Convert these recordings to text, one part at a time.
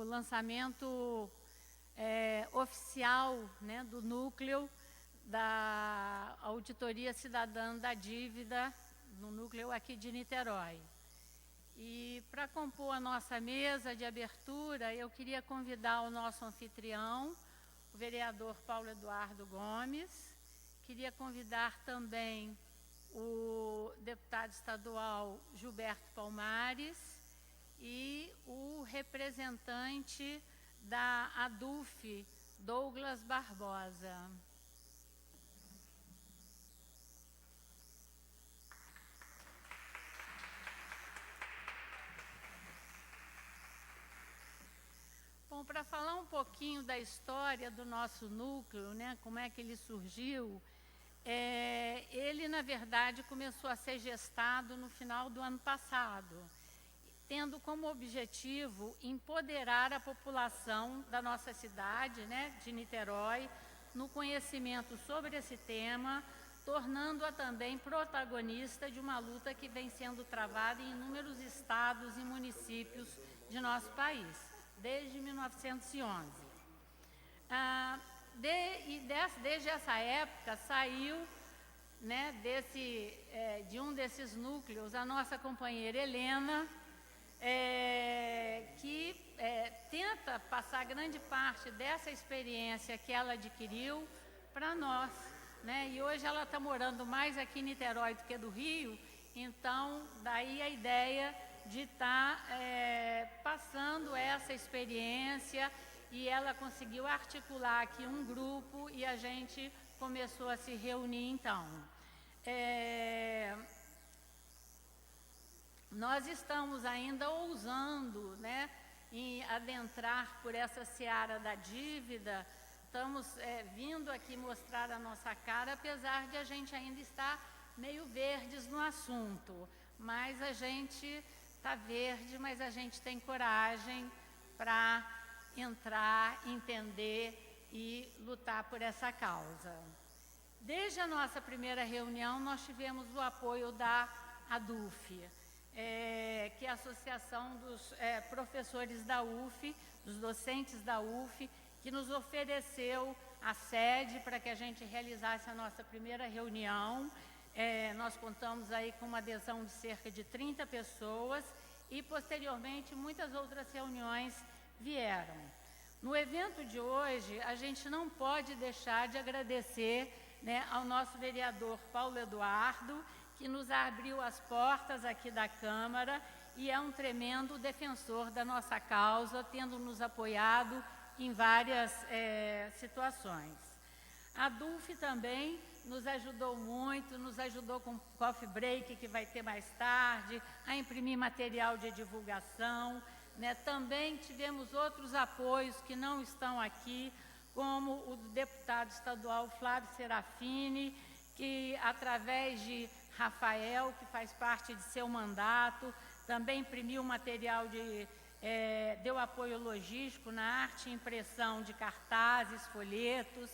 lançamento oficial, né, do núcleo da Auditoria Cidadã da Dívida, no núcleo aqui de Niterói. E para compor a nossa mesa de abertura, eu queria convidar o nosso anfitrião, o vereador Paulo Eduardo Gomes. Queria convidar também o deputado estadual Gilberto Palmares e o representante da ADUF, Douglas Barbosa. Bom, para falar um pouquinho da história do nosso núcleo, né, como é que ele surgiu, ele, na verdade, começou a ser gestado no final do ano passado, tendo como objetivo empoderar a população da nossa cidade, né, de Niterói, no conhecimento sobre esse tema, tornando-a também protagonista de uma luta que vem sendo travada em inúmeros estados e municípios de nosso país, desde 1911. Desde essa época saiu, né, de um desses núcleos a nossa companheira Helena, que tenta passar grande parte dessa experiência que ela adquiriu para nós, né? E hoje ela está morando mais aqui em Niterói do que do Rio, então daí a ideia de estar passando essa experiência, e ela conseguiu articular aqui um grupo e a gente começou a se reunir então. Nós estamos ainda ousando, né, em adentrar por essa seara da dívida. Estamos vindo aqui mostrar a nossa cara, apesar de a gente ainda estar meio verdes no assunto. Mas a gente está verde, mas a gente tem coragem para entrar, entender e lutar por essa causa. Desde a nossa primeira reunião, nós tivemos o apoio da ADUF, que é a Associação dos Professores da UF, dos docentes da UF, que nos ofereceu a sede para que a gente realizasse a nossa primeira reunião. Nós contamos aí com uma adesão de cerca de 30 pessoas e, posteriormente, muitas outras reuniões vieram. No evento de hoje, a gente não pode deixar de agradecer, né, ao nosso vereador Paulo Eduardo, que nos abriu as portas aqui da Câmara e é um tremendo defensor da nossa causa, tendo nos apoiado em várias situações. A DUF também nos ajudou muito, nos ajudou com o coffee break, que vai ter mais tarde, a imprimir material de divulgação, né? Também tivemos outros apoios que não estão aqui, como o do deputado estadual Flávio Serafini, que, através de Rafael, que faz parte de seu mandato, também imprimiu material deu apoio logístico na arte e impressão de cartazes, folhetos.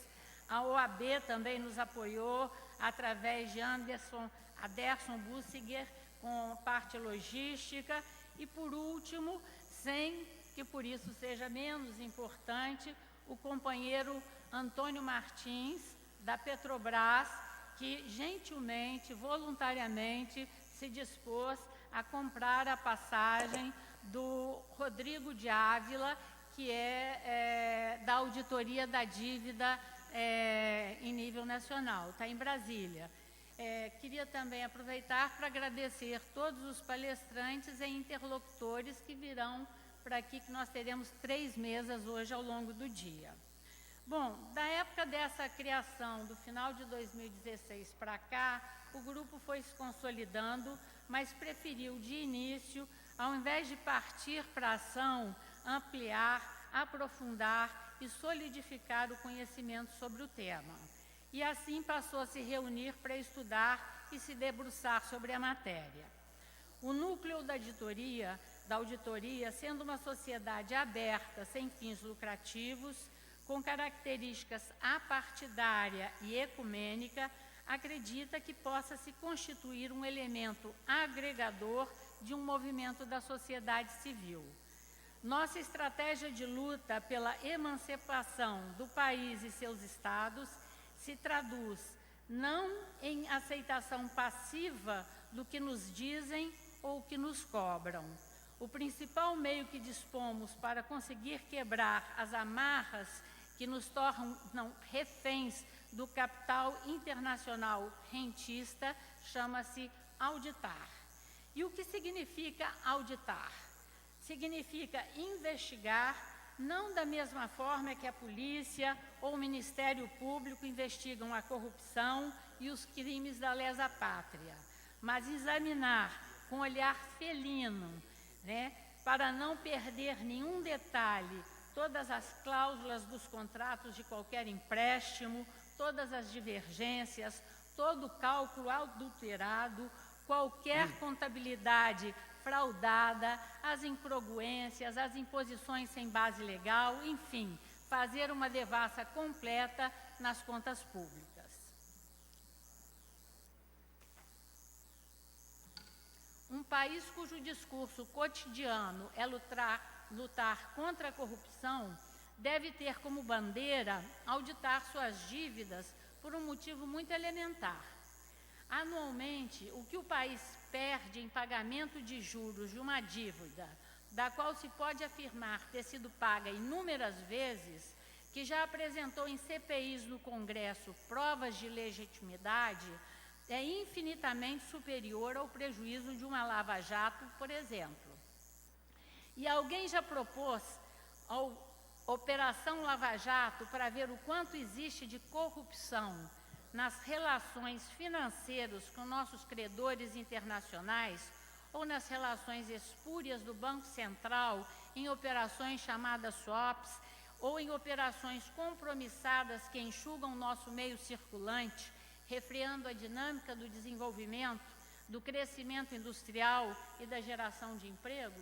A OAB também nos apoiou, através de Aderson Bussiger, com parte logística. E, por último, sem que por isso seja menos importante, o companheiro Antônio Martins, da Petrobras, que gentilmente, voluntariamente, se dispôs a comprar a passagem do Rodrigo de Ávila, que da Auditoria da Dívida em nível nacional, está em Brasília. Queria também aproveitar para agradecer todos os palestrantes e interlocutores que virão para aqui, que nós teremos 3 mesas hoje ao longo do dia. Bom, da época dessa criação, do final de 2016 para cá, o grupo foi se consolidando, mas preferiu, de início, ao invés de partir para a ação, ampliar, aprofundar e solidificar o conhecimento sobre o tema. E assim passou a se reunir para estudar e se debruçar sobre a matéria. O núcleo da auditoria, sendo uma sociedade aberta, sem fins lucrativos, com características apartidária e ecumênica, acredita que possa se constituir um elemento agregador de um movimento da sociedade civil. Nossa estratégia de luta pela emancipação do país e seus estados se traduz não em aceitação passiva do que nos dizem ou que nos cobram. O principal meio que dispomos para conseguir quebrar as amarras que nos tornam reféns do capital internacional rentista chama-se auditar. E o que significa auditar? Significa investigar, não da mesma forma que a polícia ou o Ministério Público investigam a corrupção e os crimes da lesa pátria, mas examinar com olhar felino, para não perder nenhum detalhe, todas as cláusulas dos contratos de qualquer empréstimo, todas as divergências, todo o cálculo adulterado, qualquer contabilidade fraudada, as incongruências, as imposições sem base legal, enfim, fazer uma devassa completa nas contas públicas. Um país cujo discurso cotidiano é lutar contra a corrupção deve ter como bandeira auditar suas dívidas por um motivo muito elementar. Anualmente, o que o país perde em pagamento de juros de uma dívida, da qual se pode afirmar ter sido paga inúmeras vezes, que já apresentou em CPIs no Congresso provas de legitimidade, é infinitamente superior ao prejuízo de uma lava-jato, por exemplo. E alguém já propôs a Operação Lava Jato para ver o quanto existe de corrupção nas relações financeiras com nossos credores internacionais ou nas relações espúrias do Banco Central em operações chamadas swaps ou em operações compromissadas que enxugam nosso meio circulante, refreando a dinâmica do desenvolvimento, do crescimento industrial e da geração de emprego?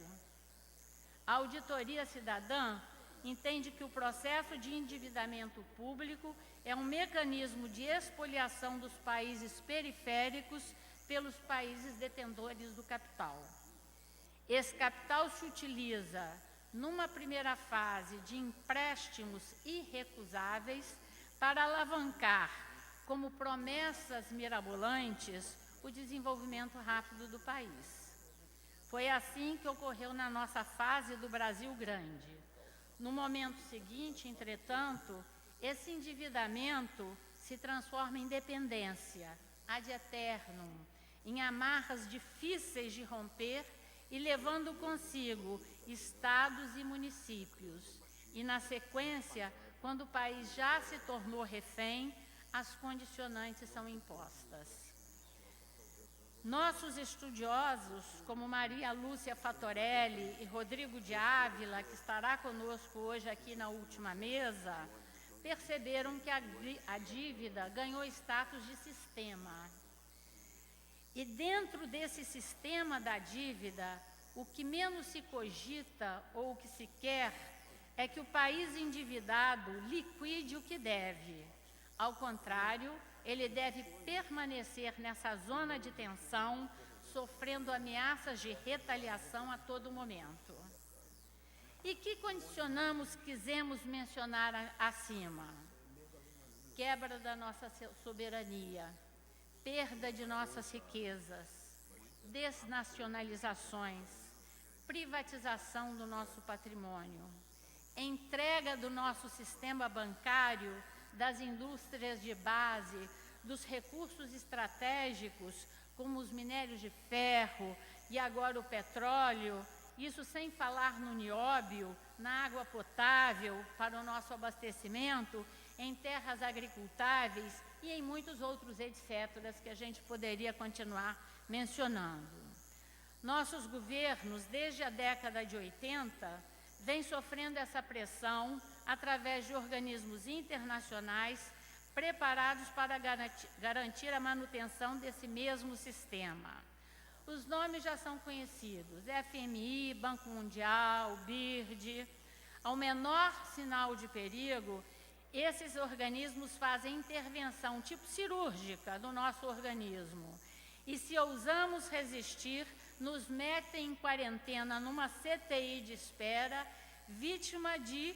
A auditoria cidadã entende que o processo de endividamento público é um mecanismo de expoliação dos países periféricos pelos países detentores do capital. Esse capital se utiliza, numa primeira fase, de empréstimos irrecusáveis para alavancar, como promessas mirabolantes, o desenvolvimento rápido do país. Foi assim que ocorreu na nossa fase do Brasil Grande. No momento seguinte, entretanto, esse endividamento se transforma em dependência, ad eternum, em amarras difíceis de romper e levando consigo estados e municípios. E, na sequência, quando o país já se tornou refém, as condicionantes são impostas. Nossos estudiosos, como Maria Lúcia Fatorelli e Rodrigo de Ávila, que estará conosco hoje aqui na última mesa, perceberam que a dívida ganhou status de sistema. E dentro desse sistema da dívida, o que menos se cogita ou o que se quer é que o país endividado liquide o que deve. Ao contrário, ele deve permanecer nessa zona de tensão, sofrendo ameaças de retaliação a todo momento. E que condicionamos quisemos mencionar acima? Quebra da nossa soberania, perda de nossas riquezas, desnacionalizações, privatização do nosso patrimônio, entrega do nosso sistema bancário, das indústrias de base, dos recursos estratégicos, como os minérios de ferro e agora o petróleo, isso sem falar no nióbio, na água potável para o nosso abastecimento, em terras agricultáveis e em muitos outros etcéteras que a gente poderia continuar mencionando. Nossos governos, desde a década de 80, vêm sofrendo essa pressão através de organismos internacionais preparados para garantir a manutenção desse mesmo sistema. Os nomes já são conhecidos, FMI, Banco Mundial, BIRD. Ao menor sinal de perigo, esses organismos fazem intervenção tipo cirúrgica do nosso organismo. E se ousamos resistir, nos metem em quarentena numa CTI de espera, vítima de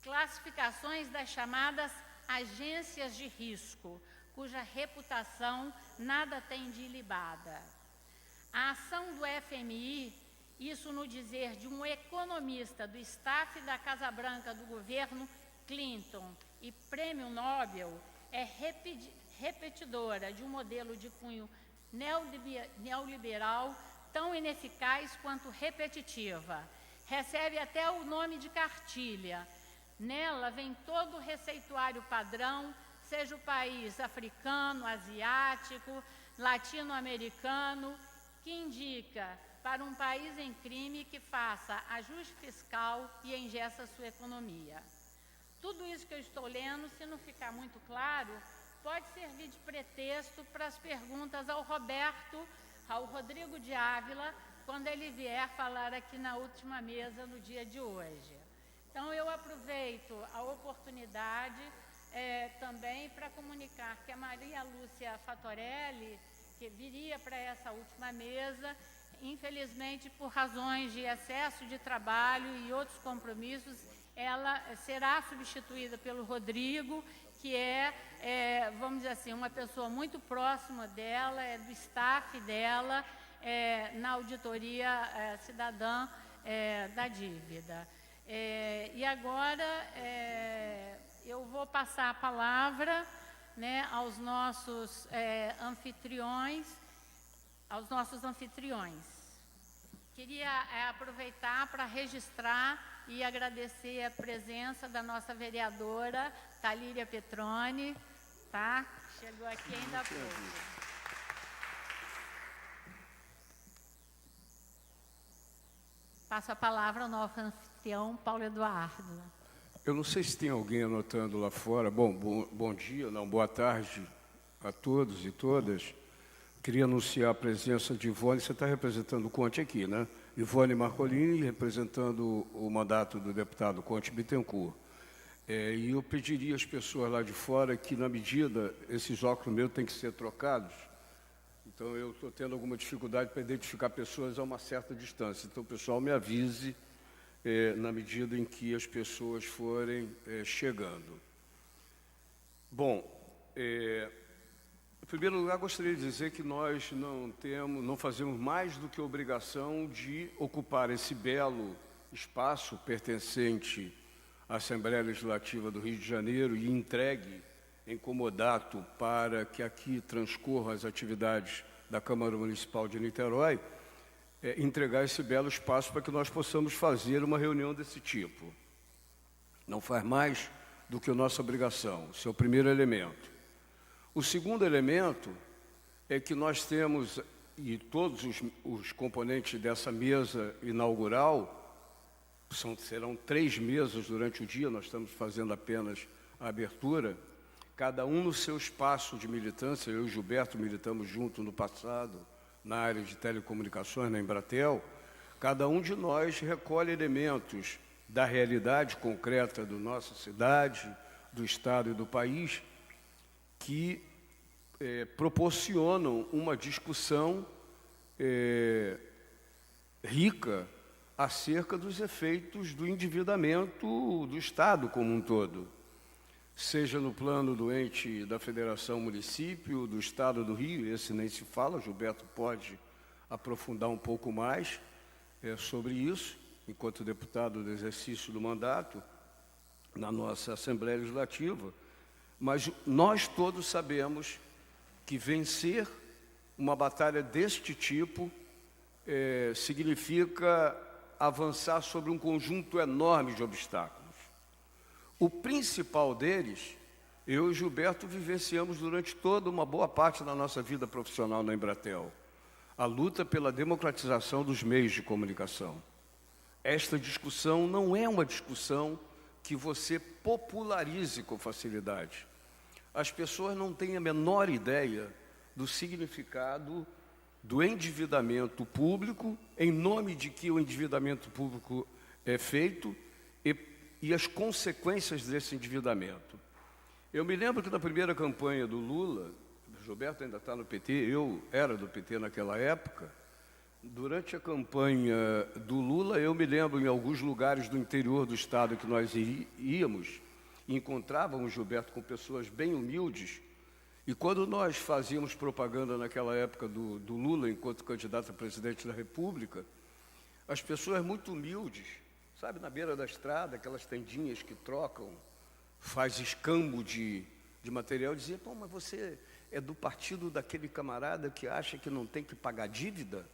classificações das chamadas agências de risco, cuja reputação nada tem de ilibada. A ação do FMI, isso no dizer de um economista do staff da Casa Branca do governo Clinton e prêmio Nobel, é repetidora de um modelo de cunho neoliberal tão ineficaz quanto repetitiva. Recebe até o nome de cartilha. Nela vem todo o receituário padrão, seja o país africano, asiático, latino-americano, que indica para um país em crime que faça ajuste fiscal e engessa sua economia. Tudo isso que eu estou lendo, se não ficar muito claro, pode servir de pretexto para as perguntas ao Rodrigo de Ávila, quando ele vier falar aqui na última mesa no dia de hoje. Então, eu aproveito a oportunidade também para comunicar que a Maria Lúcia Fatorelli, que viria para essa última mesa, infelizmente, por razões de excesso de trabalho e outros compromissos, ela será substituída pelo Rodrigo, que vamos dizer assim, uma pessoa muito próxima dela, é do staff dela, na auditoria cidadã da dívida. E agora eu vou passar a palavra, né, aos nossos anfitriões. Queria aproveitar para registrar e agradecer a presença da nossa vereadora, Talíria Petroni, tá? Chegou aqui ainda há pouco. Passo a palavra ao nosso anfitrião, Paulo Eduardo. Eu não sei se tem alguém anotando lá fora. Bom dia, não, boa tarde a todos e todas. Queria anunciar a presença de Ivone. Você está representando o Conte aqui, né? Ivone Marcolini, representando o mandato do deputado Conte Bittencourt. E eu pediria às pessoas lá de fora que, na medida, esses óculos meus têm que ser trocados. Então, eu estou tendo alguma dificuldade para identificar pessoas a uma certa distância. Então, o pessoal me avise na medida em que as pessoas forem chegando. Bom, em primeiro lugar, gostaria de dizer que nós não fazemos mais do que a obrigação de ocupar esse belo espaço pertencente à Assembleia Legislativa do Rio de Janeiro e entregue em comodato para que aqui transcorram as atividades da Câmara Municipal de Niterói, entregar esse belo espaço para que nós possamos fazer uma reunião desse tipo. Não faz mais do que a nossa obrigação. Esse é o primeiro elemento. O segundo elemento é que nós temos, e todos os componentes dessa mesa inaugural, serão 3 mesas durante o dia, nós estamos fazendo apenas a abertura, cada um no seu espaço de militância. Eu e o Gilberto militamos junto no passado, na área de telecomunicações, na Embratel. Cada um de nós recolhe elementos da realidade concreta da nossa cidade, do Estado e do país, que proporcionam uma discussão rica acerca dos efeitos do endividamento do Estado como um todo, seja no plano do ente da Federação Município, do Estado do Rio, esse nem se fala, Gilberto pode aprofundar um pouco mais sobre isso, enquanto deputado do exercício do mandato na nossa Assembleia Legislativa. Mas nós todos sabemos que vencer uma batalha deste tipo significa avançar sobre um conjunto enorme de obstáculos. O principal deles, eu e Gilberto vivenciamos durante toda uma boa parte da nossa vida profissional na Embratel, a luta pela democratização dos meios de comunicação. Esta discussão não é uma discussão que você popularize com facilidade. As pessoas não têm a menor ideia do significado do endividamento público, em nome de que o endividamento público é feito e as consequências desse endividamento. Eu me lembro que na primeira campanha do Lula, Gilberto ainda está no PT, eu era do PT naquela época, Durante a campanha do Lula, eu me lembro, em alguns lugares do interior do estado que nós íamos, encontrávamos, Gilberto, com pessoas bem humildes, e quando nós fazíamos propaganda naquela época do Lula, enquanto candidato a presidente da República, as pessoas muito humildes, sabe, na beira da estrada, aquelas tendinhas que trocam, faz escambo de material, dizia, pô, mas você é do partido daquele camarada que acha que não tem que pagar dívida?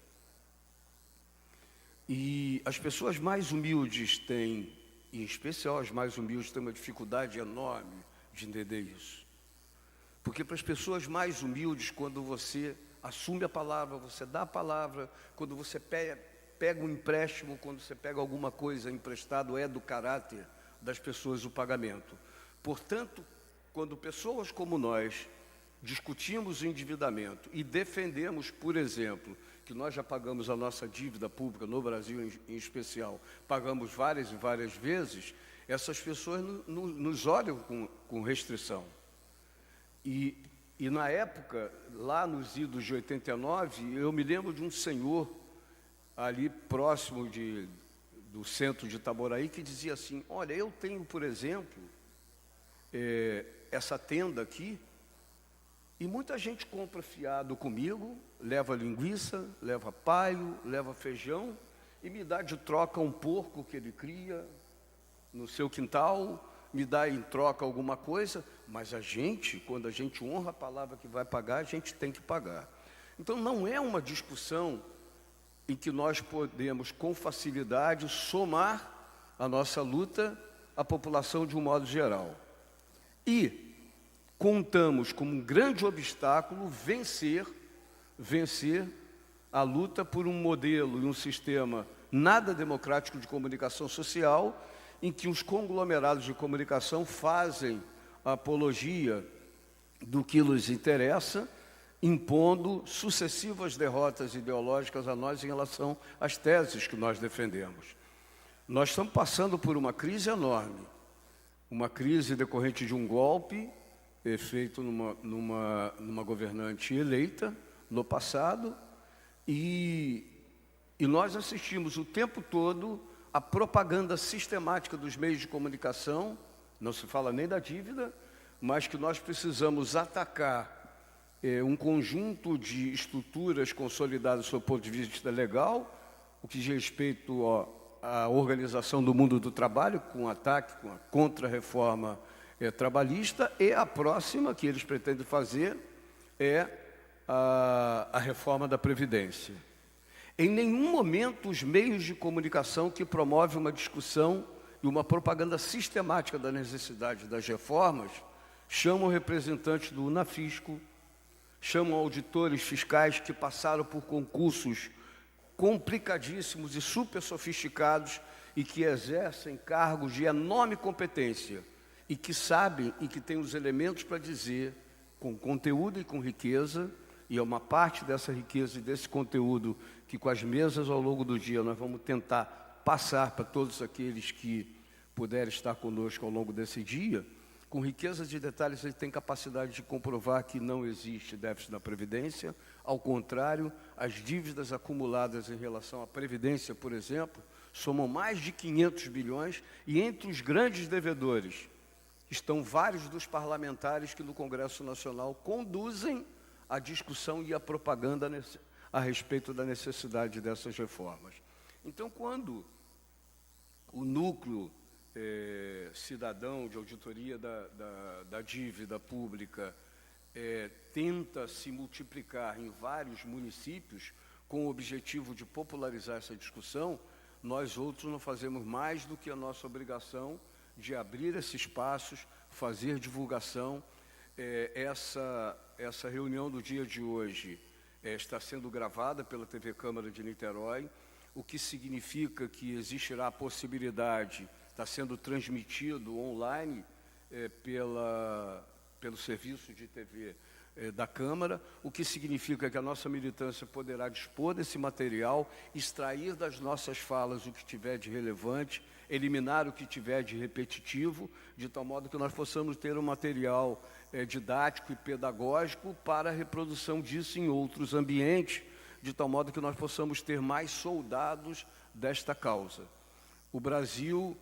E as pessoas mais humildes têm, em especial as mais humildes, têm uma dificuldade enorme de entender isso. Porque para as pessoas mais humildes, quando você assume a palavra, você dá a palavra, quando você pega um empréstimo, quando você pega alguma coisa emprestado, é do caráter das pessoas o pagamento. Portanto, quando pessoas como nós discutimos o endividamento e defendemos, por exemplo, que nós já pagamos a nossa dívida pública no Brasil em especial, pagamos várias e várias vezes, essas pessoas nos olham com restrição. E na época, lá nos idos de 89, eu me lembro de um senhor ali próximo do centro de Itaboraí que dizia assim, olha, eu tenho, por exemplo, essa tenda aqui, e muita gente compra fiado comigo, leva linguiça, leva paio, leva feijão, e me dá de troca um porco que ele cria no seu quintal, me dá em troca alguma coisa, mas a gente, quando a gente honra a palavra que vai pagar, a gente tem que pagar. Então não é uma discussão em que nós podemos com facilidade somar a nossa luta à população de um modo geral. E contamos como um grande obstáculo vencer a luta por um modelo e um sistema nada democrático de comunicação social, em que os conglomerados de comunicação fazem a apologia do que lhes interessa, impondo sucessivas derrotas ideológicas a nós em relação às teses que nós defendemos. Nós estamos passando por uma crise enorme, uma crise decorrente de um golpe feito numa governante eleita no passado, e nós assistimos o tempo todo a propaganda sistemática dos meios de comunicação, não se fala nem da dívida, mas que nós precisamos atacar um conjunto de estruturas consolidadas do ponto de vista legal, o que diz respeito à organização do mundo do trabalho, com ataque, com a contra-reforma trabalhista, e a próxima que eles pretendem fazer é a reforma da Previdência. Em nenhum momento os meios de comunicação que promovem uma discussão e uma propaganda sistemática da necessidade das reformas chamam representantes do Unafisco, chamam auditores fiscais que passaram por concursos complicadíssimos e super sofisticados e que exercem cargos de enorme competência e que sabem e que têm os elementos para dizer, com conteúdo e com riqueza, e é uma parte dessa riqueza e desse conteúdo que com as mesas ao longo do dia nós vamos tentar passar para todos aqueles que puderem estar conosco ao longo desse dia. Com riqueza de detalhes, ele tem capacidade de comprovar que não existe déficit na Previdência. Ao contrário, as dívidas acumuladas em relação à Previdência, por exemplo, somam mais de 500 bilhões, e entre os grandes devedores estão vários dos parlamentares que no Congresso Nacional conduzem a discussão e a propaganda a respeito da necessidade dessas reformas. Então, quando o núcleo cidadão de auditoria da dívida pública tenta se multiplicar em vários municípios com o objetivo de popularizar essa discussão, nós outros não fazemos mais do que a nossa obrigação de abrir esses espaços, fazer divulgação. Essa reunião do dia de hoje está sendo gravada pela TV Câmara de Niterói, o que significa que existirá a possibilidade, está sendo transmitido online pelo serviço de TV da Câmara, o que significa que a nossa militância poderá dispor desse material, extrair das nossas falas o que tiver de relevante, eliminar o que tiver de repetitivo, de tal modo que nós possamos ter um material didático e pedagógico para a reprodução disso em outros ambientes, de tal modo que nós possamos ter mais soldados desta causa. O Brasil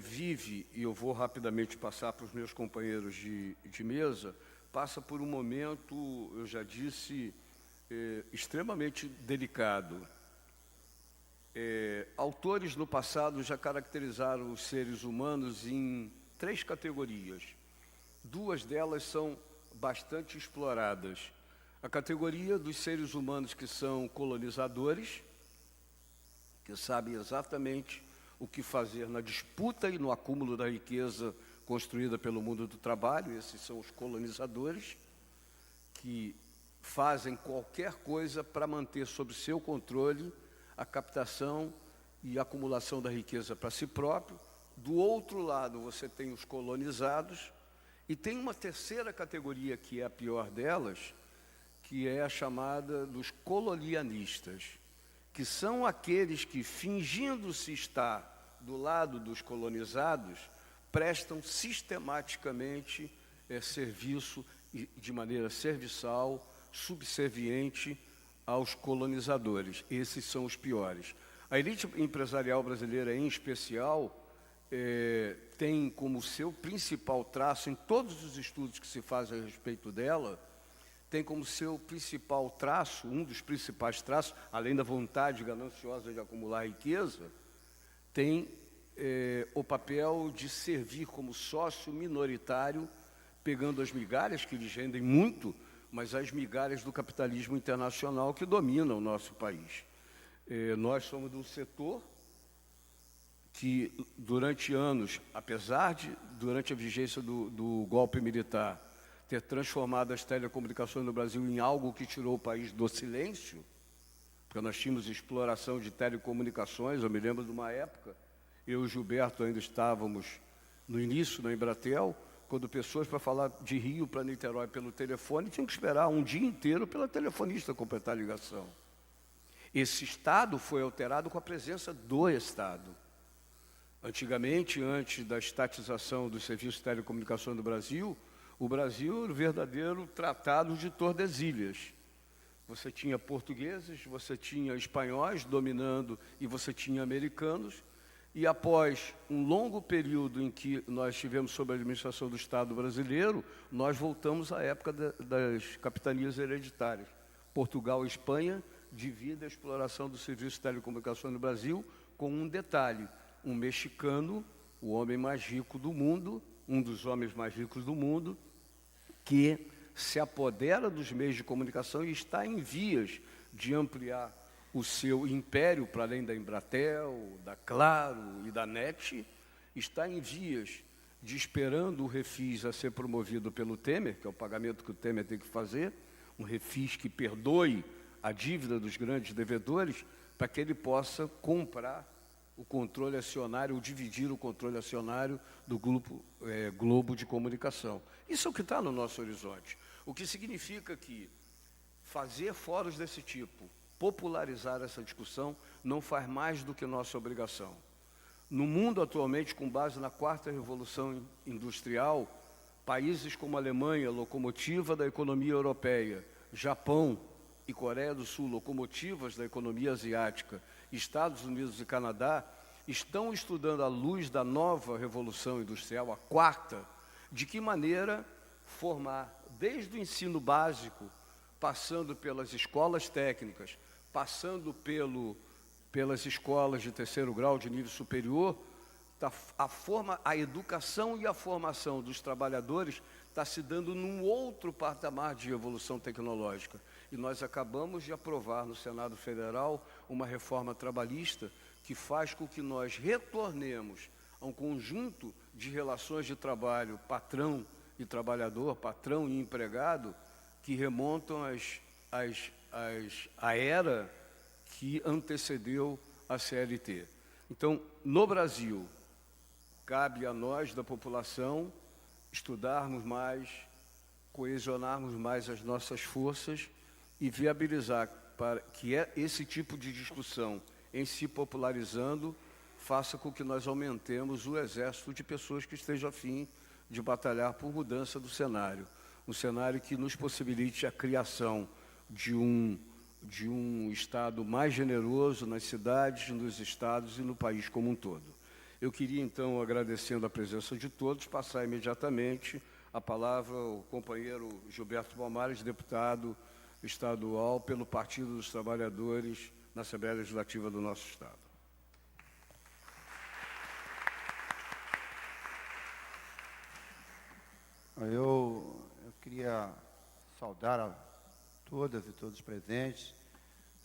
vive, e eu vou rapidamente passar para os meus companheiros de mesa, passa por um momento, eu já disse, extremamente delicado. Autores no passado já caracterizaram os seres humanos em 3 categorias. 2 delas são bastante exploradas. A categoria dos seres humanos que são colonizadores, que sabem exatamente o que fazer na disputa e no acúmulo da riqueza construída pelo mundo do trabalho. Esses são os colonizadores, que fazem qualquer coisa para manter sob seu controle a captação e acumulação da riqueza para si próprio. Do outro lado, você tem os colonizados, e tem uma terceira categoria, que é a pior delas, que é a chamada dos colonialistas, que são aqueles que, fingindo-se estar do lado dos colonizados, prestam sistematicamente serviço de maneira serviçal, subserviente aos colonizadores. Esses são os piores. A elite empresarial brasileira, em especial, tem como seu principal traço, em todos os estudos que se fazem a respeito dela, tem como seu principal traço, um dos principais traços, além da vontade gananciosa de acumular riqueza, tem o papel de servir como sócio minoritário, pegando as migalhas, que eles rendem muito, mas as migalhas do capitalismo internacional que domina o nosso país. Nós somos de um setor que, durante anos, apesar de, durante a vigência do golpe militar, ter transformado as telecomunicações no Brasil em algo que tirou o país do silêncio, porque nós tínhamos exploração de telecomunicações. Eu me lembro de uma época, eu e o Gilberto ainda estávamos no início na Embratel, quando pessoas, para falar de Rio para Niterói pelo telefone, tinham que esperar um dia inteiro pela telefonista completar a ligação. Esse Estado foi alterado com a presença do Estado. Antigamente, antes da estatização dos serviços de telecomunicação do Brasil, o Brasil era o verdadeiro tratado de Tordesilhas. Você tinha portugueses, você tinha espanhóis dominando e você tinha americanos. E após um longo período em que nós estivemos sob a administração do Estado brasileiro, nós voltamos à época das capitanias hereditárias. Portugal e Espanha dividem a exploração do serviço de telecomunicação no Brasil, com um detalhe: um mexicano, o homem mais rico do mundo, um dos homens mais ricos do mundo, que se apodera dos meios de comunicação e está em vias de ampliar o seu império para além da Embratel, da Claro e da NET, está em vias de, esperando o refis a ser promovido pelo Temer, que é o pagamento que o Temer tem que fazer, um refis que perdoe a dívida dos grandes devedores, para que ele possa comprar o controle acionário, ou dividir o controle acionário do Globo de Comunicação. Isso é o que está no nosso horizonte. O que significa que fazer fóruns desse tipo, popularizar essa discussão, não faz mais do que nossa obrigação. No mundo atualmente, com base na 4ª Revolução Industrial, países como a Alemanha, locomotiva da economia europeia, Japão e Coreia do Sul, locomotivas da economia asiática, Estados Unidos e Canadá, estão estudando, à luz da nova Revolução Industrial, a 4ª, de que maneira formar, desde o ensino básico, passando pelas escolas técnicas, passando pelas escolas de 3º grau de nível superior, a educação e a formação dos trabalhadores está se dando num outro patamar de evolução tecnológica. E nós acabamos de aprovar no Senado Federal uma reforma trabalhista que faz com que nós retornemos a um conjunto de relações de trabalho, patrão e trabalhador, patrão e empregado, que remontam à era que antecedeu a CLT. Então, no Brasil, cabe a nós, da população, estudarmos mais, coesionarmos mais as nossas forças e viabilizar para que esse tipo de discussão, em se popularizando, faça com que nós aumentemos o exército de pessoas que estejam a fim de batalhar por mudança do cenário. Um cenário que nos possibilite a criação de um de um Estado mais generoso nas cidades, nos estados e no país como um todo. Eu queria, então, agradecendo a presença de todos, passar imediatamente a palavra ao companheiro Gilberto Palmares, deputado estadual pelo Partido dos Trabalhadores na Assembleia Legislativa do nosso Estado. Eu queria saudar a todas e todos presentes,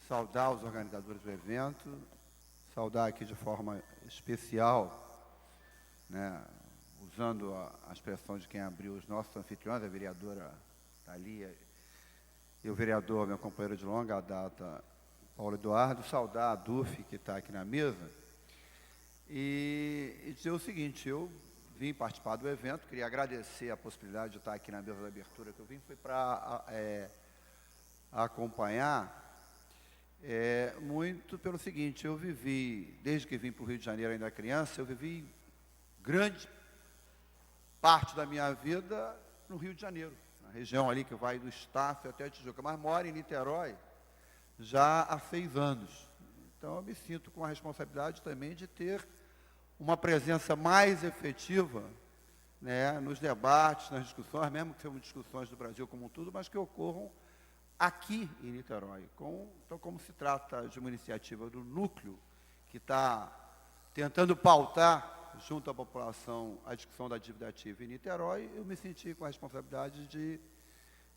saudar os organizadores do evento, saudar aqui de forma especial, né, usando a expressão de quem abriu os nossos anfitriões, a vereadora Thalia e o vereador, meu companheiro de longa data, Paulo Eduardo, saudar a DUF, que está aqui na mesa, e dizer o seguinte: eu vim participar do evento, queria agradecer a possibilidade de estar aqui na mesa da abertura que eu vim, foi para acompanhar, muito pelo seguinte: eu vivi, desde que vim para o Rio de Janeiro ainda criança, eu vivi grande parte da minha vida no Rio de Janeiro, na região ali que vai do Estácio até a Tijuca, mas moro em Niterói já há 6 anos. Então, eu me sinto com a responsabilidade também de ter uma presença mais efetiva, né, nos debates, nas discussões, mesmo que sejam discussões do Brasil como um todo, mas que ocorram aqui em Niterói. Então, como se trata de uma iniciativa do núcleo que está tentando pautar junto à população a discussão da dívida ativa em Niterói, eu me senti com a responsabilidade de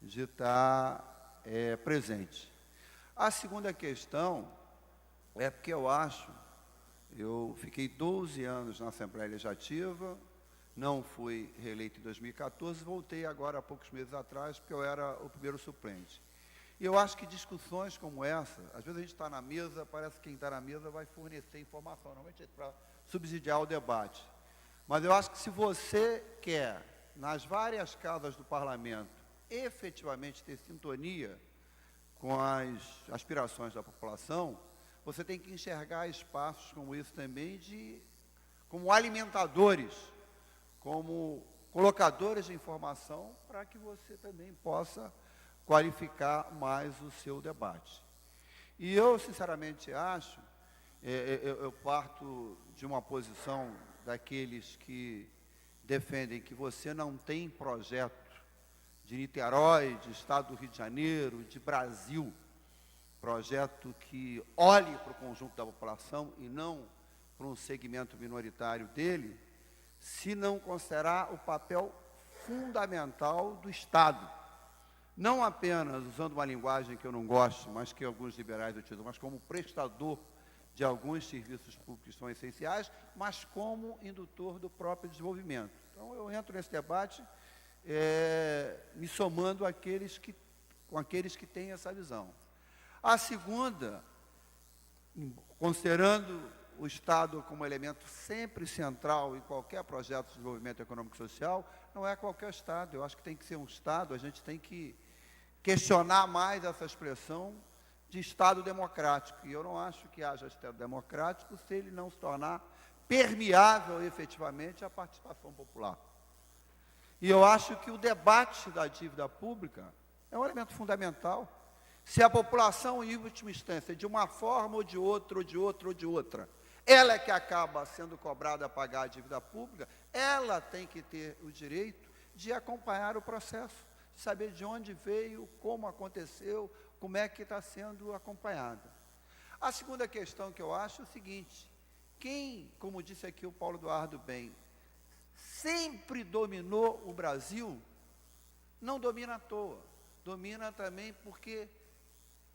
estar presente. A segunda questão é porque eu fiquei 12 anos na Assembleia Legislativa, não fui reeleito em 2014, voltei agora há poucos meses atrás, porque eu era o primeiro suplente. E eu acho que discussões como essa, às vezes a gente está na mesa, parece que quem está na mesa vai fornecer informação, normalmente é para subsidiar o debate. Mas eu acho que se você quer, nas várias casas do parlamento, efetivamente ter sintonia com as aspirações da população, você tem que enxergar espaços como esse também como alimentadores, como colocadores de informação, para que você também possa qualificar mais o seu debate. E eu, sinceramente, acho, eu parto de uma posição daqueles que defendem que você não tem projeto de Niterói, de Estado do Rio de Janeiro, de Brasil, projeto que olhe para o conjunto da população e não para um segmento minoritário dele, se não considerar o papel fundamental do Estado. Não apenas usando uma linguagem que eu não gosto, mas que alguns liberais utilizam, mas como prestador de alguns serviços públicos que são essenciais, mas como indutor do próprio desenvolvimento. Então, eu entro nesse debate me somando com aqueles que têm essa visão. A segunda, considerando o Estado como elemento sempre central em qualquer projeto de desenvolvimento econômico e social, não é qualquer Estado. Eu acho que tem que ser um Estado, a gente tem que questionar mais essa expressão de Estado democrático. E eu não acho que haja Estado democrático se ele não se tornar permeável efetivamente à participação popular. E eu acho que o debate da dívida pública é um elemento fundamental. Se a população, em última instância, de uma forma ou de outra, ou de outra, ou de outra, ela é que acaba sendo cobrada a pagar a dívida pública, ela tem que ter o direito de acompanhar o processo, saber de onde veio, como aconteceu, como é que está sendo acompanhada. A segunda questão que eu acho é o seguinte: quem, como disse aqui o Paulo Eduardo bem, sempre dominou o Brasil, não domina à toa, domina também porque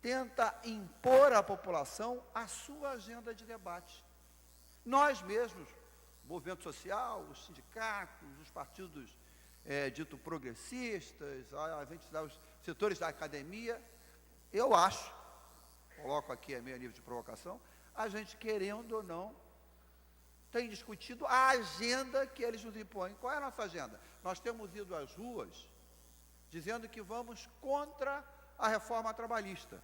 tenta impor à população a sua agenda de debate. Nós mesmos, o movimento social, os sindicatos, os partidos dito progressistas, os setores da academia, eu acho, coloco aqui a meio nível de provocação, a gente, querendo ou não, tem discutido a agenda que eles nos impõem. Qual é a nossa agenda? Nós temos ido às ruas dizendo que vamos contra a reforma trabalhista,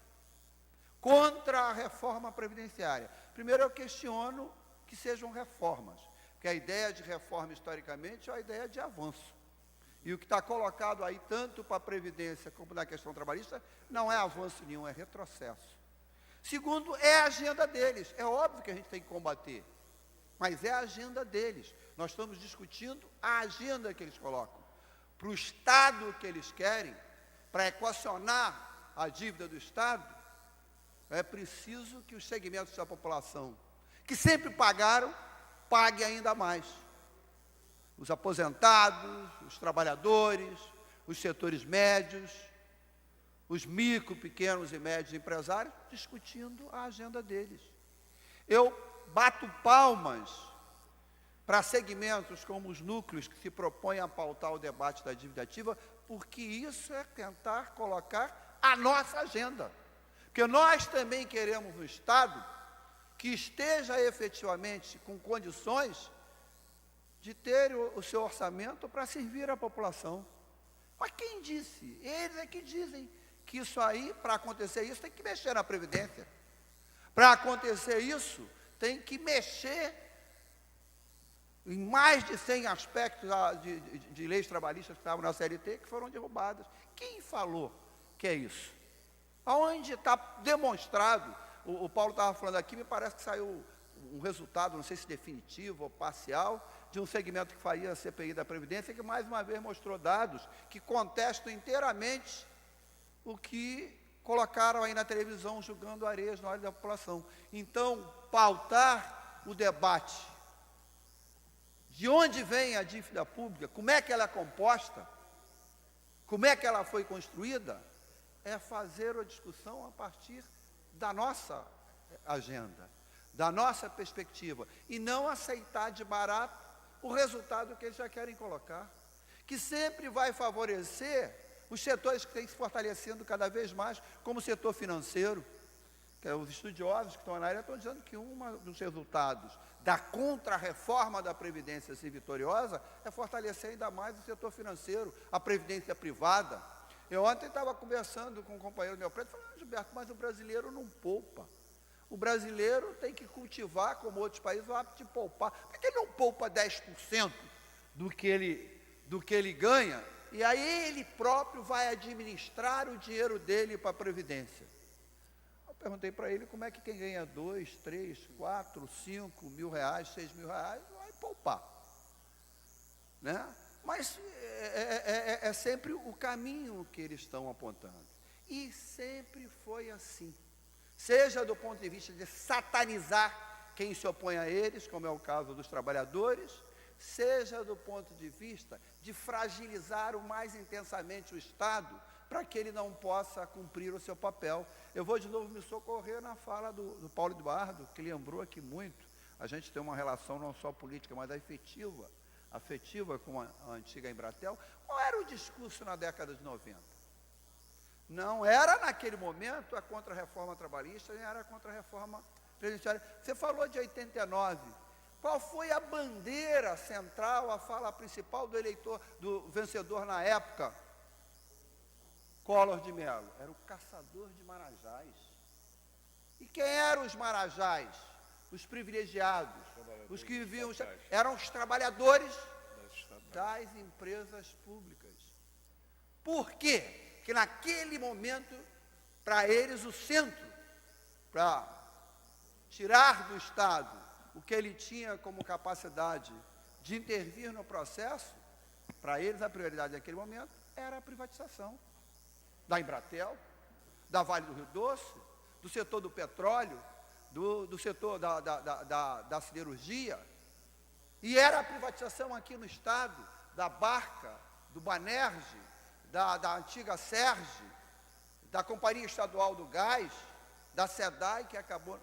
contra a reforma previdenciária. Primeiro, eu questiono que sejam reformas, porque a ideia de reforma, historicamente, é a ideia de avanço. E o que está colocado aí, tanto para a Previdência como na questão trabalhista, não é avanço nenhum, é retrocesso. Segundo, é a agenda deles. É óbvio que a gente tem que combater, mas é a agenda deles. Nós estamos discutindo a agenda que eles colocam. Para o Estado que eles querem, para equacionar a dívida do Estado, é preciso que os segmentos da população, que sempre pagaram, paguem ainda mais. Os aposentados, os trabalhadores, os setores médios, os micro, pequenos e médios empresários, discutindo a agenda deles. Eu bato palmas para segmentos como os núcleos que se propõem a pautar o debate da dívida ativa, porque isso é tentar colocar a nossa agenda. Porque nós também queremos um Estado que esteja efetivamente com condições de ter o seu orçamento para servir a população. Mas quem disse? Eles é que dizem que isso aí, para acontecer isso, tem que mexer na Previdência. Para acontecer isso, tem que mexer em mais de 100 aspectos de leis trabalhistas que estavam na CLT, que foram derrubadas. Quem falou que é isso? Aonde está demonstrado? O Paulo estava falando aqui, me parece que saiu um resultado, não sei se definitivo ou parcial, de um segmento que faria a CPI da Previdência, que mais uma vez mostrou dados que contestam inteiramente o que colocaram aí na televisão, julgando areias na hora da população. Então, pautar o debate de onde vem a dívida pública, como é que ela é composta, como é que ela foi construída, é fazer a discussão a partir da nossa agenda, da nossa perspectiva, e não aceitar de barato o resultado que eles já querem colocar, que sempre vai favorecer os setores que têm se fortalecendo cada vez mais, como o setor financeiro, que os estudiosos que estão na área estão dizendo que um dos resultados da contra-reforma da Previdência ser vitoriosa é fortalecer ainda mais o setor financeiro, a Previdência privada. Eu ontem estava conversando com um companheiro meu preto, falando, Gilberto, mas o brasileiro não poupa. O brasileiro tem que cultivar, como outros países, o hábito de poupar. Por que ele não poupa 10% do que ele ganha? E aí ele próprio vai administrar o dinheiro dele para a Previdência. Eu perguntei para ele como é que quem ganha 2, 3, 4, 5 mil reais, 6 mil reais, vai poupar. Né? Mas é sempre o caminho que eles estão apontando. E sempre foi assim. Seja do ponto de vista de satanizar quem se opõe a eles, como é o caso dos trabalhadores, seja do ponto de vista de fragilizar o mais intensamente o Estado, para que ele não possa cumprir o seu papel. Eu vou de novo me socorrer na fala do Paulo Eduardo, que lembrou aqui muito. A gente tem uma relação não só política, mas afetiva com a antiga Embratel. Qual era o discurso na década de 90? Não era, naquele momento, a contra-reforma trabalhista, nem era a contra-reforma previdenciária. Você falou de 89. Qual foi a bandeira central, a fala principal do eleitor, do vencedor na época? Collor de Mello. Era o caçador de marajás. E quem eram os marajás? Os privilegiados. Os que viviam... Eram os trabalhadores das empresas públicas. Por quê? Que naquele momento, para eles, o centro, para tirar do Estado o que ele tinha como capacidade de intervir no processo, para eles a prioridade naquele momento era a privatização da Embratel, da Vale do Rio Doce, do setor do petróleo, do setor da siderurgia, e era a privatização aqui no Estado, da Barca, do Banerje, da antiga Serge, da Companhia Estadual do Gás, da SEDAI, que acabou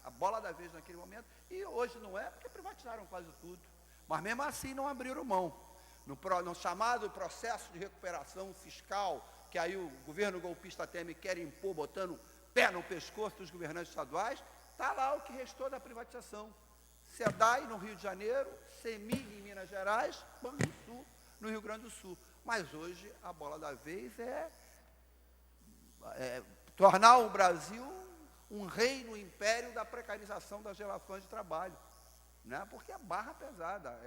a bola da vez naquele momento, e hoje não é, porque privatizaram quase tudo. Mas mesmo assim não abriram mão. No chamado processo de recuperação fiscal, que aí o governo golpista Temer quer impor, botando pé no pescoço dos governantes estaduais, está lá o que restou da privatização. SEDAI no Rio de Janeiro, CEMIG em Minas Gerais, Banco do Sul no Rio Grande do Sul. Mas hoje a bola da vez é tornar o Brasil um reino, um império da precarização das relações de trabalho. Né? Porque é barra pesada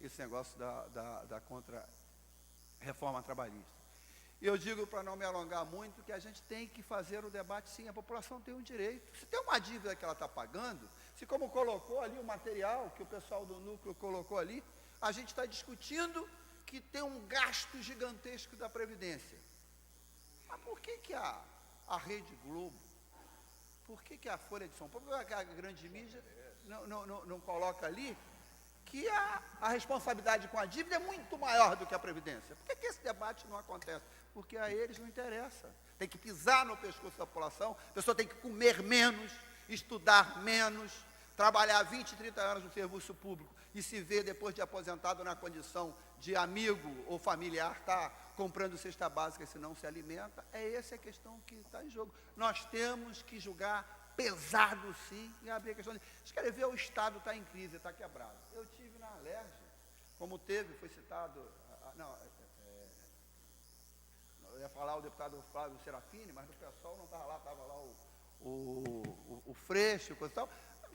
esse negócio da reforma trabalhista. E eu digo, para não me alongar muito, que a gente tem que fazer o debate, sim, a população tem um direito. Se tem uma dívida que ela está pagando, se como colocou ali o material, que o pessoal do núcleo colocou ali, a gente está discutindo que tem um gasto gigantesco da Previdência. Mas por que a Rede Globo, por que a Folha de São Paulo, por que a grande mídia não coloca ali que a responsabilidade com a dívida é muito maior do que a Previdência? Por que esse debate não acontece? Porque a eles não interessa. Tem que pisar no pescoço da população, a pessoa tem que comer menos, estudar menos, trabalhar 20, 30 anos no serviço público e se ver depois de aposentado na condição de amigo ou familiar, está comprando cesta básica se não se alimenta. Essa a questão que está em jogo. Nós temos que julgar pesado, sim, e abrir a questão de... Vocês querem ver, o Estado está em crise, está quebrado. Eu tive na Alerj, como foi citado... eu ia falar o deputado Flávio Serafini, mas o pessoal não estava lá, estava lá o Freixo, coisa e tal.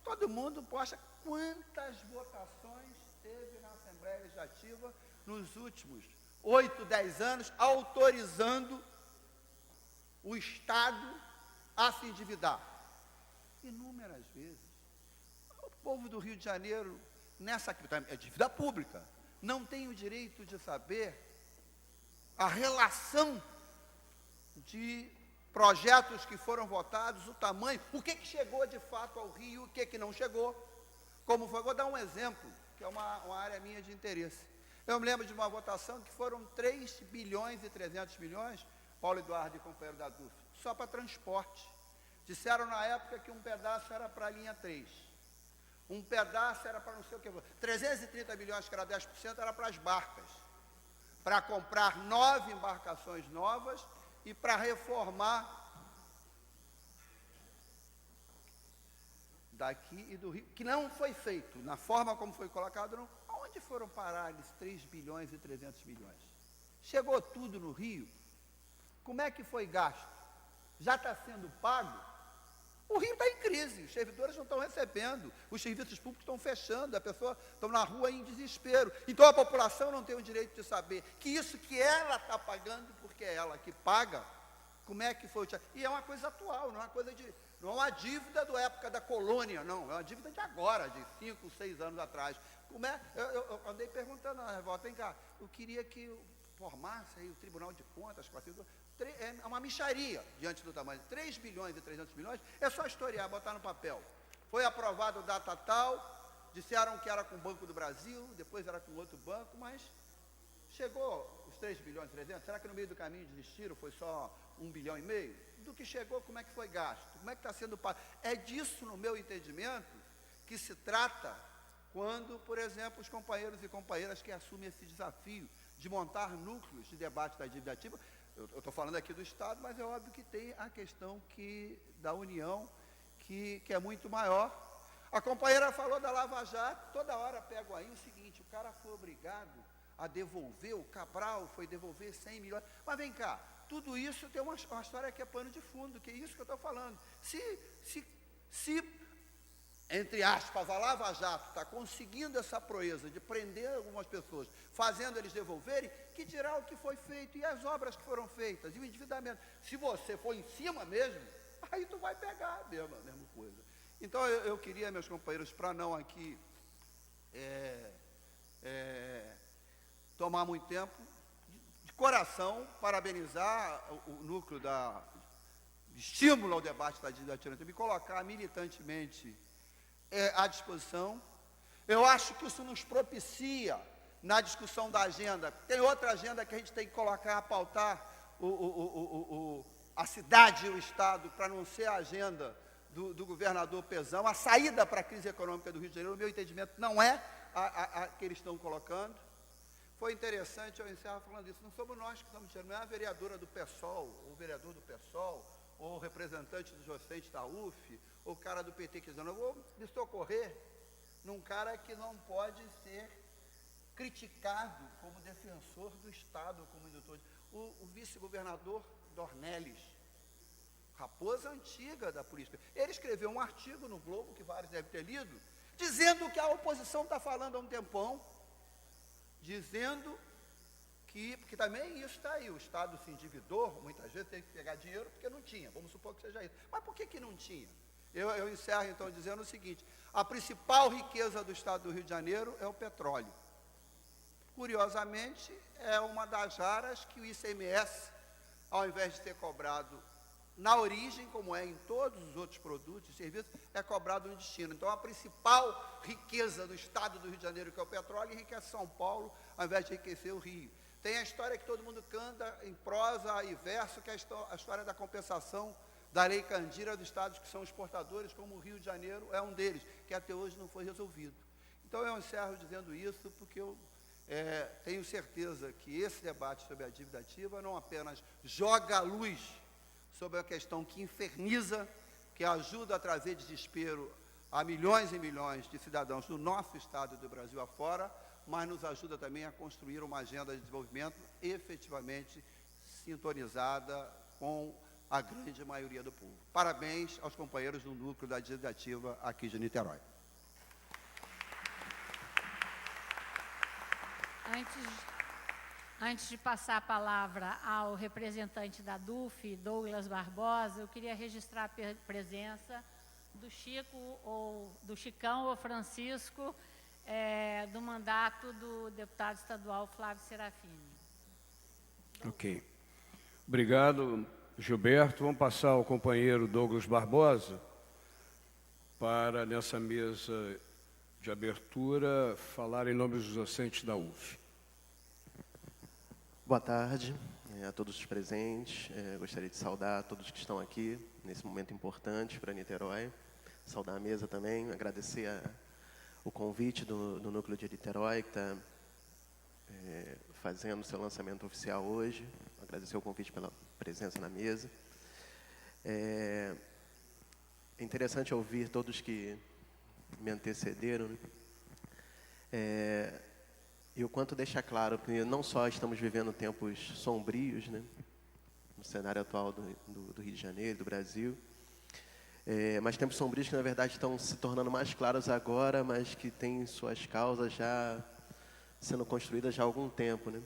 Todo mundo posta quantas votações teve na Assembleia Legislativa nos últimos 8, 10 anos, autorizando o Estado a se endividar. Inúmeras vezes. O povo do Rio de Janeiro, nessa é dívida pública, não tem o direito de saber a relação de projetos que foram votados, o tamanho, o que chegou de fato ao Rio, o que não chegou, como foi. Vou dar um exemplo, que é uma área minha de interesse. Eu me lembro de uma votação que foram 3 bilhões e 300 milhões, Paulo Eduardo e companheiro da DUF, só para transporte. Disseram na época que um pedaço era para a linha 3, um pedaço era para não sei o que, 330 milhões, que era 10%, era para as barcas, para comprar 9 embarcações novas e para reformar daqui e do Rio, que não foi feito, na forma como foi colocado, não. Aonde foram parar esses 3 bilhões e 300 milhões? Chegou tudo no Rio? Como é que foi gasto? Já está sendo pago? O Rio está em crise, os servidores não estão recebendo, os serviços públicos estão fechando, as pessoas estão na rua em desespero. Então a população não tem o direito de saber que isso que ela está pagando, porque é ela que paga, como é que foi o... E é uma coisa atual, não é uma coisa de... Não é uma dívida da época da colônia, não, é uma dívida de agora, de 5, 6 anos atrás. Como é? Eu andei perguntando na revolta, vem cá, eu queria que formasse aí o Tribunal de Contas, é uma mixaria diante do tamanho. 3 bilhões e 300 milhões, é só historiar, botar no papel. Foi aprovado data tal, disseram que era com o Banco do Brasil, depois era com outro banco, mas chegou os 3 bilhões e 300, será que no meio do caminho desistiram, foi só 1,5 bilhão? Do que chegou, como é que foi gasto? Como é que está sendo pago? É disso, no meu entendimento, que se trata quando, por exemplo, os companheiros e companheiras que assumem esse desafio de montar núcleos de debate da dívida ativa. Eu estou falando aqui do Estado, mas é óbvio que tem a questão da União, que é muito maior. A companheira falou da Lava Jato, toda hora pego aí o seguinte, o cara foi obrigado a devolver, o Cabral foi devolver 100 milhões. Mas vem cá, tudo isso tem uma história que é pano de fundo, que é isso que eu estou falando. Se, entre aspas, a Lava Jato está conseguindo essa proeza de prender algumas pessoas, fazendo eles devolverem, que dirá o que foi feito e as obras que foram feitas, e o endividamento. Se você for em cima mesmo, aí tu vai pegar a mesma coisa. Então, eu queria, meus companheiros, para não aqui tomar muito tempo, de coração, parabenizar o núcleo de estímulo ao debate da dívida ativa, me colocar militantemente à disposição. Eu acho que isso nos propicia na discussão da agenda. Tem outra agenda que a gente tem que colocar, pautar a cidade e o Estado, para não ser a agenda do governador Pezão. A saída para a crise econômica do Rio de Janeiro, no meu entendimento, não é a que eles estão colocando. Foi interessante, eu encerro falando isso, não somos nós que estamos dizendo, não é a vereadora do PSOL, ou o vereador do PSOL, ou o representante dos docentes da UF, ou o cara do PT que dizendo, eu vou me socorrer num cara que não pode ser criticado como defensor do Estado, como indutor. O vice-governador Dornelles, raposa antiga da política, ele escreveu um artigo no Globo, que vários devem ter lido, dizendo que a oposição está falando há um tempão, dizendo Porque também isso está aí, o Estado se endividou, muitas vezes teve que pegar dinheiro porque não tinha, vamos supor que seja isso. Mas por que não tinha? Eu encerro então dizendo o seguinte: a principal riqueza do Estado do Rio de Janeiro é o petróleo. Curiosamente, é uma das raras que o ICMS, ao invés de ser cobrado na origem, como é em todos os outros produtos e serviços, é cobrado no destino. Então, a principal riqueza do Estado do Rio de Janeiro, que é o petróleo, enriquece São Paulo, ao invés de enriquecer o Rio. Tem a história que todo mundo canta em prosa e verso, que é a história da compensação da Lei Candira dos estados que são exportadores, como o Rio de Janeiro é um deles, que até hoje não foi resolvido. Então, eu encerro dizendo isso, porque eu tenho certeza que esse debate sobre a dívida ativa não apenas joga a luz sobre a questão que inferniza, que ajuda a trazer desespero a milhões e milhões de cidadãos do nosso estado e do Brasil afora, mas nos ajuda também a construir uma agenda de desenvolvimento efetivamente sintonizada com a grande maioria do povo. Parabéns aos companheiros do núcleo da dívida ativa aqui de Niterói. Antes de passar a palavra ao representante da DUF, Douglas Barbosa, eu queria registrar a presença do Chicão ou Francisco, do mandato do deputado estadual Flávio Serafini. Ok. Obrigado, Gilberto. Vamos passar ao companheiro Douglas Barbosa para, nessa mesa de abertura, falar em nome dos docentes da UF. Boa tarde a todos os presentes. Gostaria de saudar todos que estão aqui nesse momento importante para Niterói. Saudar a mesa também, agradecer o convite do Núcleo de Niterói, que está fazendo seu lançamento oficial hoje. Agradecer o convite pela presença na mesa. É interessante ouvir todos que me antecederam, né? E o quanto deixa claro que não só estamos vivendo tempos sombrios, né, no cenário atual do Rio de Janeiro, do Brasil, mas tempos sombrios que, na verdade, estão se tornando mais claros agora, mas que têm suas causas já sendo construídas já há algum tempo, né?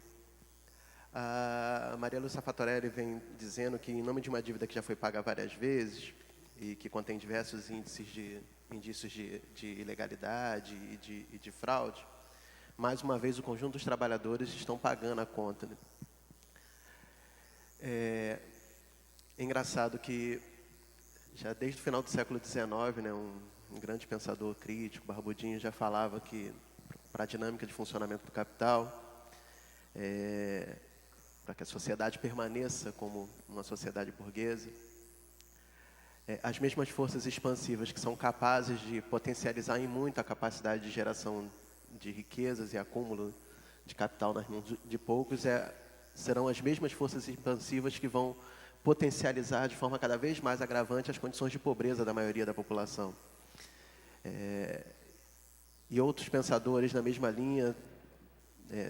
A Maria Lúcia Fatorelli vem dizendo que, em nome de uma dívida que já foi paga várias vezes e que contém diversos indícios de ilegalidade e de fraude, mais uma vez o conjunto dos trabalhadores estão pagando a conta, né? É engraçado que, já desde o final do século XIX, né, um grande pensador crítico, Barbudinho, já falava que, para a dinâmica de funcionamento do capital, para que a sociedade permaneça como uma sociedade burguesa, as mesmas forças expansivas que são capazes de potencializar em muito a capacidade de geração de riquezas e acúmulo de capital nas mãos de poucos, serão as mesmas forças expansivas que vão potencializar de forma cada vez mais agravante as condições de pobreza da maioria da população. E outros pensadores na mesma linha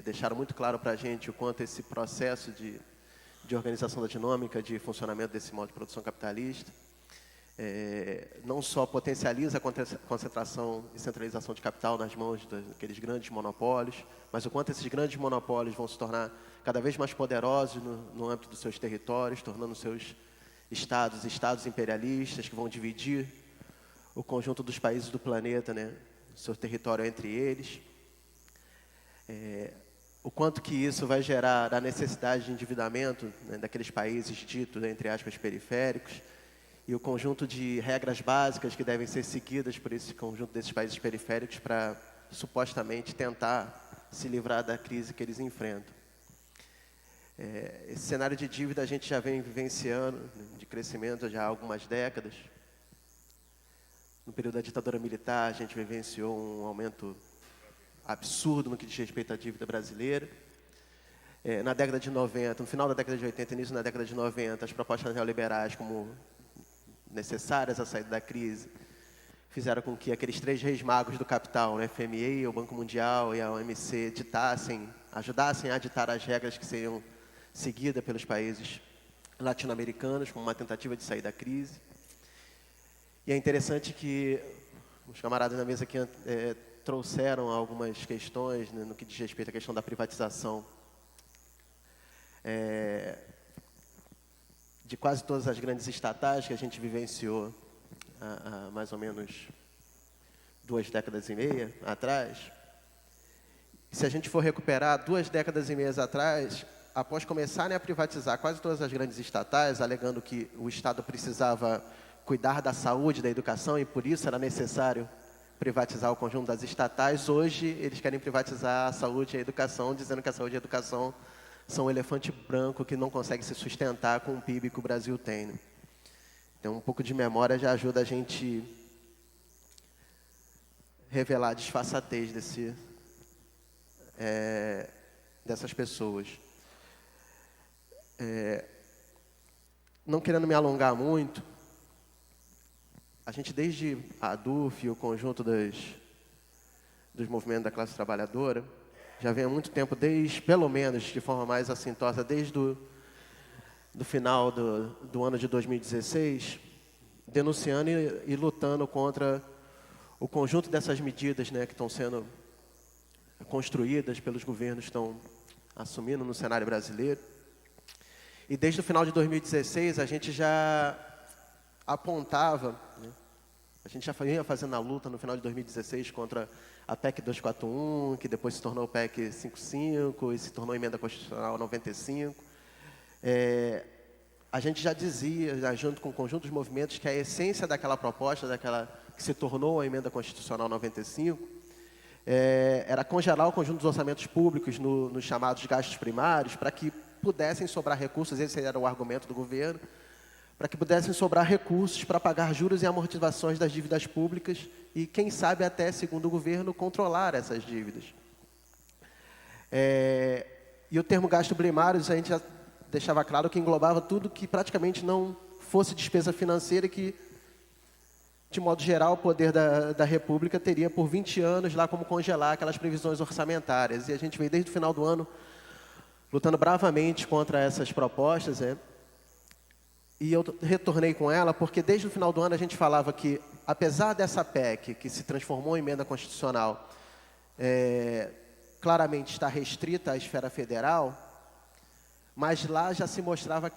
deixaram muito claro para a gente o quanto esse processo de organização da dinâmica, de funcionamento desse modo de produção capitalista, não só potencializa a concentração e centralização de capital nas mãos daqueles grandes monopólios, mas o quanto esses grandes monopólios vão se tornar cada vez mais poderosos no âmbito dos seus territórios, tornando seus estados imperialistas, que vão dividir o conjunto dos países do planeta, né, seu território entre eles. O quanto que isso vai gerar a necessidade de endividamento, né, daqueles países ditos, entre aspas, periféricos, e o conjunto de regras básicas que devem ser seguidas por esse conjunto desses países periféricos para, supostamente, tentar se livrar da crise que eles enfrentam. Esse cenário de dívida a gente já vem vivenciando, né, de crescimento já há algumas décadas. No período da ditadura militar, a gente vivenciou um aumento absurdo no que diz respeito à dívida brasileira. Na década de 90, no final da década de 80, início da década de 90, as propostas neoliberais, como necessárias à saída da crise, fizeram com que aqueles três reis magos do capital, né, FMI, o Banco Mundial e a OMC, ajudassem a ditar as regras que seriam seguidas pelos países latino-americanos, como uma tentativa de sair da crise. E é interessante que os camaradas na mesa aqui trouxeram algumas questões, né, no que diz respeito à questão da privatização de quase todas as grandes estatais que a gente vivenciou há mais ou menos 2 décadas e meia atrás. Se a gente for recuperar 2 décadas e meia atrás, após começarem a privatizar quase todas as grandes estatais, alegando que o Estado precisava cuidar da saúde, da educação, e por isso era necessário privatizar o conjunto das estatais, hoje eles querem privatizar a saúde e a educação, dizendo que a saúde e a educação são um elefante branco que não consegue se sustentar com o PIB que o Brasil tem, né? Então, um pouco de memória já ajuda a gente revelar a disfarçatez dessas pessoas. Não querendo me alongar muito, a gente, desde a ADUF e o conjunto dos movimentos da classe trabalhadora, já vem há muito tempo, pelo menos de forma mais assintosa, desde do final do ano de 2016, denunciando e lutando contra o conjunto dessas medidas, né, que estão sendo construídas pelos governos que estão assumindo no cenário brasileiro. E desde o final de 2016, a gente já apontava, né, a gente já vinha fazendo a luta no final de 2016 contra a PEC 241, que depois se tornou PEC 55 e se tornou Emenda Constitucional 95. A gente já dizia, já junto com o conjunto dos movimentos, que a essência daquela proposta, que se tornou a Emenda Constitucional 95, era congelar o conjunto dos orçamentos públicos nos chamados gastos primários, para que pudessem sobrar recursos, esse era o argumento do governo, para que pudessem sobrar recursos para pagar juros e amortizações das dívidas públicas e, quem sabe, até, segundo o governo, controlar essas dívidas. E o termo gasto primário, a gente já deixava claro que englobava tudo que praticamente não fosse despesa financeira e que, de modo geral, o poder da República teria por 20 anos lá como congelar aquelas previsões orçamentárias. E a gente veio desde o final do ano lutando bravamente contra essas propostas, e eu retornei com ela porque desde o final do ano a gente falava que, apesar dessa PEC, que se transformou em emenda constitucional, claramente está restrita à esfera federal, mas lá já se mostrava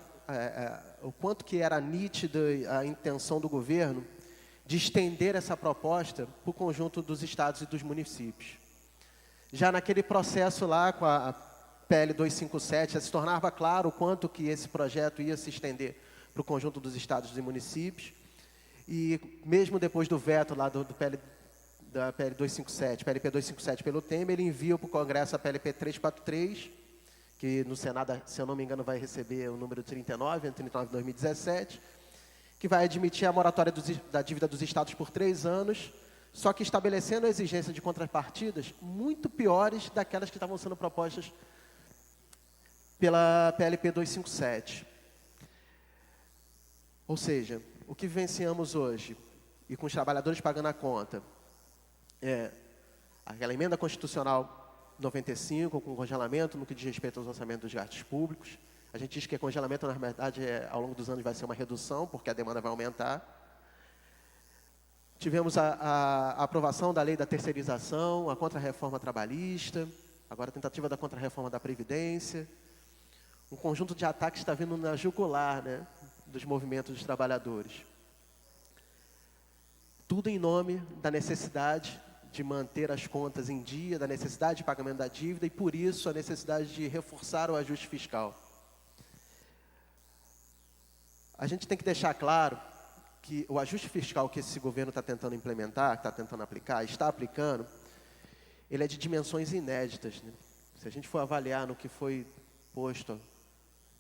o quanto que era nítida a intenção do governo de estender essa proposta para o conjunto dos estados e dos municípios. Já naquele processo lá, com a PL 257, já se tornava claro o quanto que esse projeto ia se estender para o conjunto dos estados e municípios. E mesmo depois do veto lá da PL 257, PLP 257 pelo Temer, ele envia para o Congresso a PLP 343, que no Senado, se eu não me engano, vai receber o número 39 de 2017, que vai admitir a moratória da dívida dos estados por 3 anos, só que estabelecendo a exigência de contrapartidas muito piores daquelas que estavam sendo propostas pela PLP 257. Ou seja, o que vivenciamos hoje, e com os trabalhadores pagando a conta, aquela emenda constitucional 95, com congelamento no que diz respeito aos orçamentos dos gastos públicos. A gente diz que congelamento, na verdade, ao longo dos anos vai ser uma redução, porque a demanda vai aumentar. Tivemos a aprovação da lei da terceirização, a contra-reforma trabalhista, agora a tentativa da contra-reforma da Previdência. Um conjunto de ataques está vindo na jugular, né, dos movimentos dos trabalhadores. Tudo em nome da necessidade de manter as contas em dia, da necessidade de pagamento da dívida e, por isso, a necessidade de reforçar o ajuste fiscal. A gente tem que deixar claro que o ajuste fiscal que esse governo está tentando implementar, está tentando aplicar, está aplicando, ele é de dimensões inéditas, né? Se a gente for avaliar no que foi posto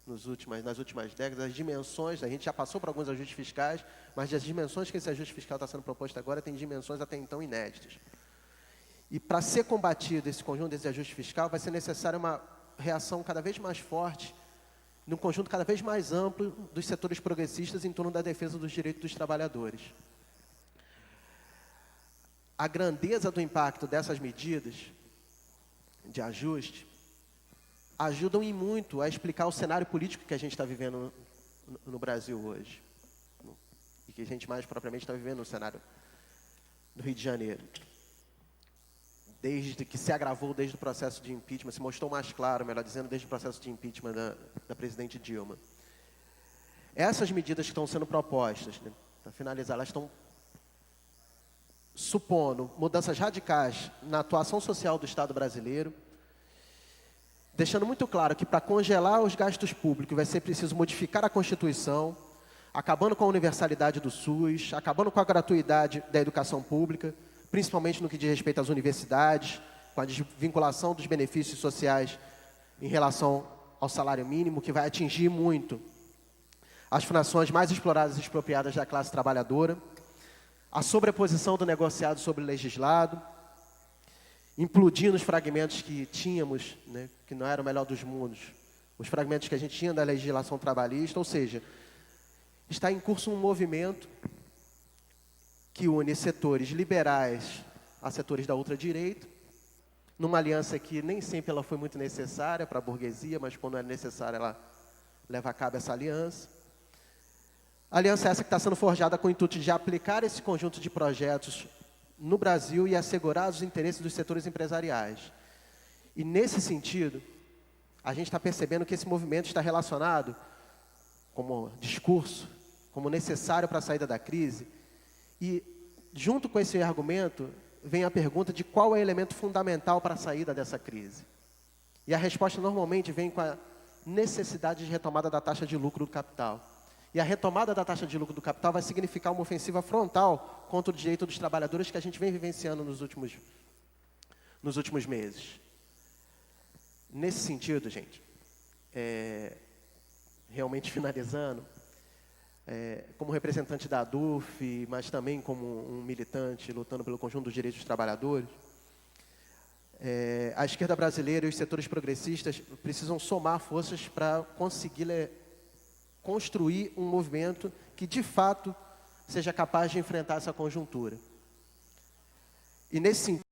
nas últimas décadas, as dimensões, a gente já passou por alguns ajustes fiscais, mas as dimensões que esse ajuste fiscal está sendo proposto agora tem dimensões até então inéditas. E para ser combatido esse conjunto desse ajuste fiscal, vai ser necessária uma reação cada vez mais forte, num conjunto cada vez mais amplo dos setores progressistas em torno da defesa dos direitos dos trabalhadores. A grandeza do impacto dessas medidas de ajuste ajudam em muito a explicar o cenário político que a gente está vivendo no Brasil hoje. E que a gente mais propriamente está vivendo no cenário do Rio de Janeiro. desde que se agravou desde o processo de impeachment, se mostrou mais claro, melhor dizendo, desde o processo de impeachment da presidente Dilma. Essas medidas que estão sendo propostas, né, para finalizar, elas estão supondo mudanças radicais na atuação social do Estado brasileiro, deixando muito claro que para congelar os gastos públicos vai ser preciso modificar a Constituição, acabando com a universalidade do SUS, acabando com a gratuidade da educação pública, principalmente no que diz respeito às universidades, com a desvinculação dos benefícios sociais em relação ao salário mínimo, que vai atingir muito as frações mais exploradas e expropriadas da classe trabalhadora, a sobreposição do negociado sobre o legislado, implodindo os fragmentos que tínhamos, né, que não era o melhor dos mundos, os fragmentos que a gente tinha da legislação trabalhista, ou seja, está em curso um movimento que une setores liberais a setores da ultradireita, numa aliança que nem sempre ela foi muito necessária para a burguesia, mas quando é necessária ela leva a cabo essa aliança. Aliança essa que está sendo forjada com o intuito de aplicar esse conjunto de projetos no Brasil e assegurar os interesses dos setores empresariais. E nesse sentido, a gente está percebendo que esse movimento está relacionado como discurso, como necessário para a saída da crise. E, junto com esse argumento, vem a pergunta de qual é o elemento fundamental para a saída dessa crise. E a resposta normalmente vem com a necessidade de retomada da taxa de lucro do capital. E a retomada da taxa de lucro do capital vai significar uma ofensiva frontal contra o direito dos trabalhadores que a gente vem vivenciando nos últimos meses. Nesse sentido, gente, realmente finalizando, como representante da ADUF, mas também como um militante lutando pelo conjunto dos direitos dos trabalhadores, a esquerda brasileira e os setores progressistas precisam somar forças para conseguir construir um movimento que, de fato, seja capaz de enfrentar essa conjuntura. E, nesse sentido,